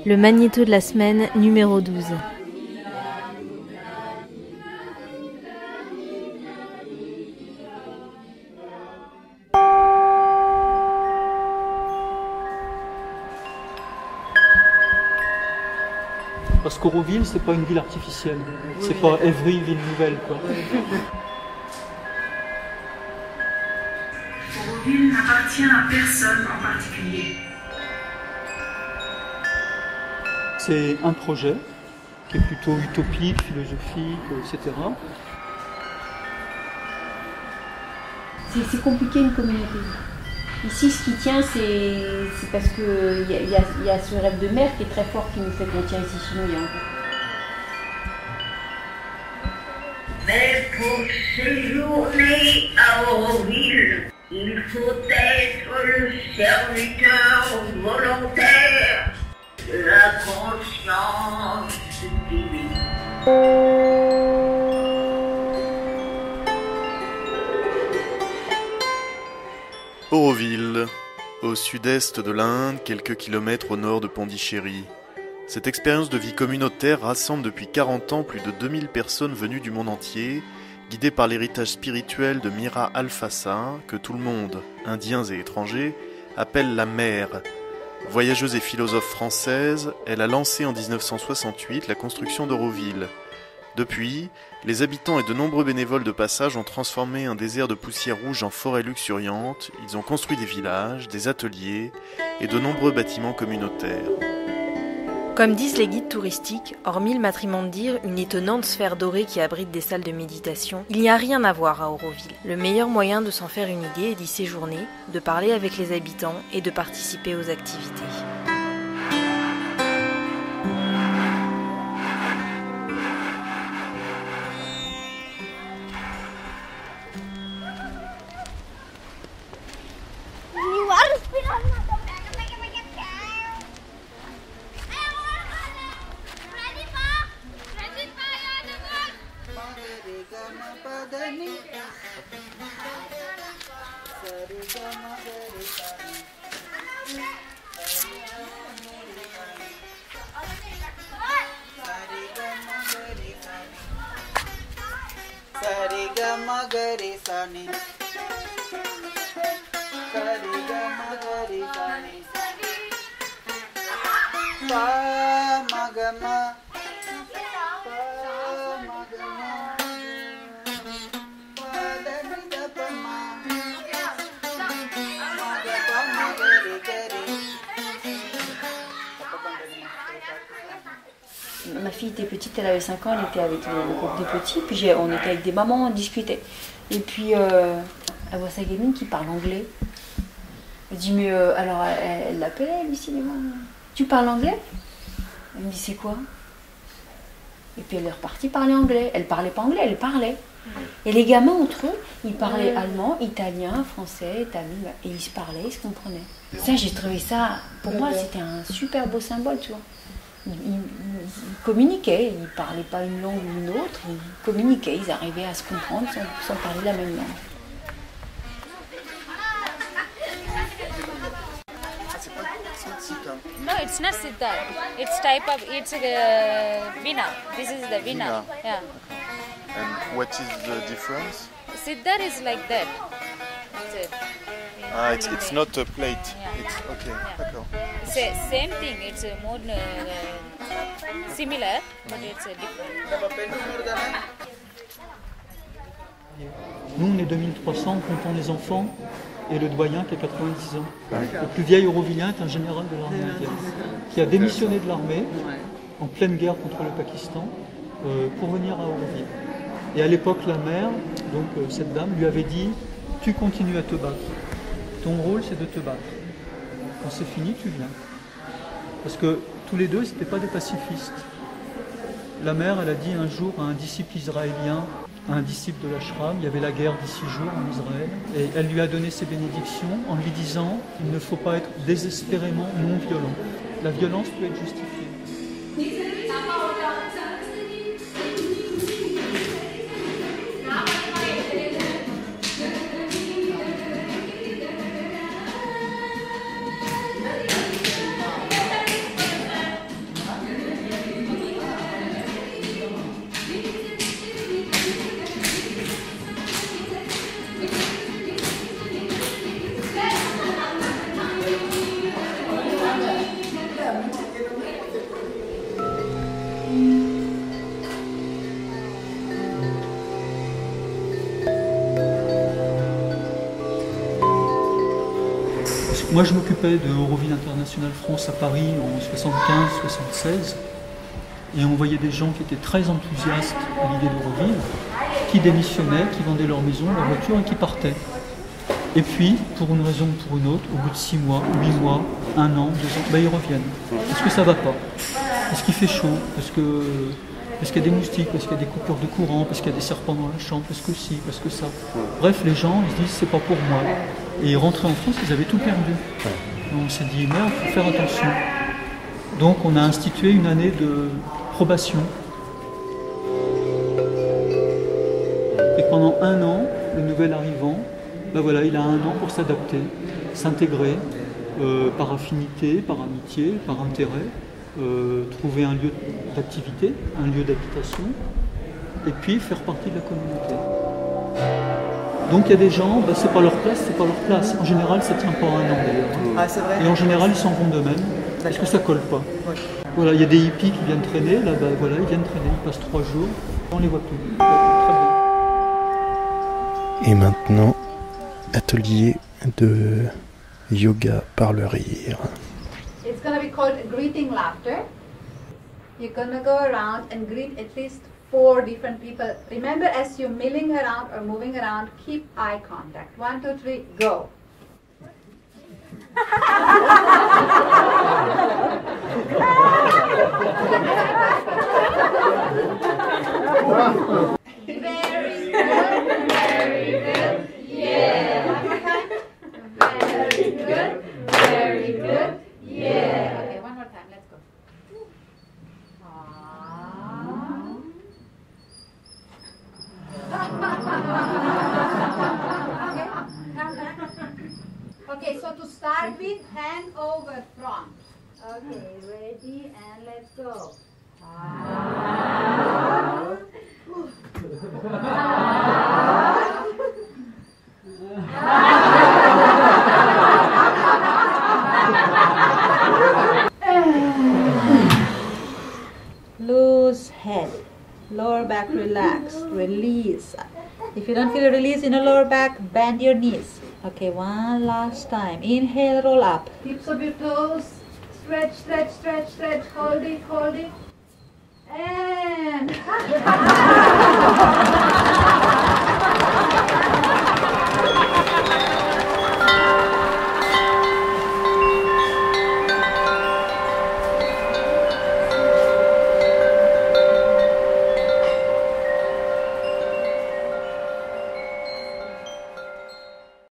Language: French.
Le magnéto de la semaine numéro 12. Parce qu'Auroville, c'est pas une ville artificielle. C'est pas Évry, ville nouvelle, quoi. Auroville n'appartient à personne en particulier. C'est un projet qui est plutôt utopique, philosophique, etc. C'est compliqué une communauté. Ici, ce qui tient, c'est parce qu'il y a ce rêve de mère qui est très fort qui nous fait qu'on tient ici chez nous. Mais pour séjourner à Auroville, il faut être le serviteur volontaire de la conscience divine. Auroville, au sud-est de l'Inde, quelques kilomètres au nord de Pondichéry. Cette expérience de vie communautaire rassemble depuis 40 ans plus de 2000 personnes venues du monde entier, guidées par l'héritage spirituel de Mira Alfassa, que tout le monde, indiens et étrangers, appelle la mère. Voyageuse et philosophe française, elle a lancé en 1968 la construction d'Auroville. Depuis, les habitants et de nombreux bénévoles de passage ont transformé un désert de poussière rouge en forêt luxuriante, ils ont construit des villages, des ateliers et de nombreux bâtiments communautaires. Comme disent les guides touristiques, hormis le Matrimandir, une étonnante sphère dorée qui abrite des salles de méditation, il n'y a rien à voir à Auroville. Le meilleur moyen de s'en faire une idée est d'y séjourner, de parler avec les habitants et de participer aux activités. Ma fille était petite, elle avait 5 ans, elle était avec le groupe des petits, puis on était avec des mamans, on discutait. Et puis elle voit sa gamine qui parle anglais. Elle dit mais alors elle l'appelait, Lucie, tu parles anglais? Elle me dit c'est quoi? Et puis elle est repartie parler anglais. Elle parlait pas anglais, elle parlait. Et les gamins entre eux, ils parlaient allemand, italien, français, tamil, et ils se parlaient, ils se comprenaient. Ça, j'ai trouvé ça, pour moi, c'était un super beau symbole, tu vois. Ils communiquaient, ils ne parlaient pas une langue ou une autre, ils communiquaient, ils arrivaient à se comprendre sans parler la même langue. No, it's not sitar. It's vina. This is the vina. Yeah. And what is the difference? Sitar is like that. That's it. It's not a plate. Yeah. It's okay. Yeah. D'accord. Same thing. It's more similar, but it's different. Nous, on est 2300, comptant les enfants, et le doyen qui a 90 ans. Le plus vieil Aurovillien est un général de l'armée indienne, qui a démissionné de l'armée en pleine guerre contre le Pakistan pour venir à Auroville. Et à l'époque, la mère, donc cette dame, lui avait dit « Tu continues à te battre. Ton rôle, c'est de te battre. Quand c'est fini, tu viens. » Parce que tous les deux, ce n'étaient pas des pacifistes. La mère, elle a dit un jour à un disciple israélien, à un disciple de l'ashram, il y avait la guerre d'6 jours en Israël, et elle lui a donné ses bénédictions en lui disant « Il ne faut pas être désespérément non violent. La violence peut être justifiée. » Moi, je m'occupais de Euroville International France à Paris en 75-76. Et on voyait des gens qui étaient très enthousiastes à l'idée d'Euroville, qui démissionnaient, qui vendaient leur maison, leur voiture et qui partaient. Et puis, pour une raison ou pour une autre, au bout de 6 mois, 8 mois, 1 an, 2 ans, ben, ils reviennent. Parce que ça ne va pas. Parce qu'il fait chaud, parce qu'il y a des moustiques, parce qu'il y a des coupures de courant, parce qu'il y a des serpents dans la chambre, parce que si, parce que ça. Bref, les gens, ils se disent, c'est pas pour moi. Et ils rentraient en France, ils avaient tout perdu. Donc on s'est dit, merde, il faut faire attention. Donc on a institué une année de probation. Et pendant 1 an, le nouvel arrivant, ben voilà, il a 1 an pour s'adapter, s'intégrer, par affinité, par amitié, par intérêt, trouver un lieu d'activité, un lieu d'habitation, et puis faire partie de la communauté. Donc il y a des gens, ben, c'est pas leur place, c'est pas leur place. En général, ça tient pas 1 an d'ailleurs. Ah, c'est vrai. Et en général, ils s'en vont d'eux-mêmes, parce que ça colle pas. Ouais. Voilà, il y a des hippies qui viennent traîner, là, ben, voilà, ils viennent traîner, ils passent 3 jours, on les voit plus. Très bien. Et maintenant, atelier de yoga par le rire. It's going to be called greeting laughter. You're going to go around and greet at least 4 different people. Remember, as you're milling around or moving around, keep eye contact. 1, 2, 3, go. Very good, very good, yeah. Very good, very good, yeah. Okay, one more time, let's go. Okay, so to start with, hand over front. Okay, ready, and let's go. Loose head, lower back relaxed, release. If you don't feel a release in the lower back, bend your knees. Okay, one last time. Inhale, roll up. Tips of your toes. Stretch, stretch, stretch, stretch. Hold it, hold it. And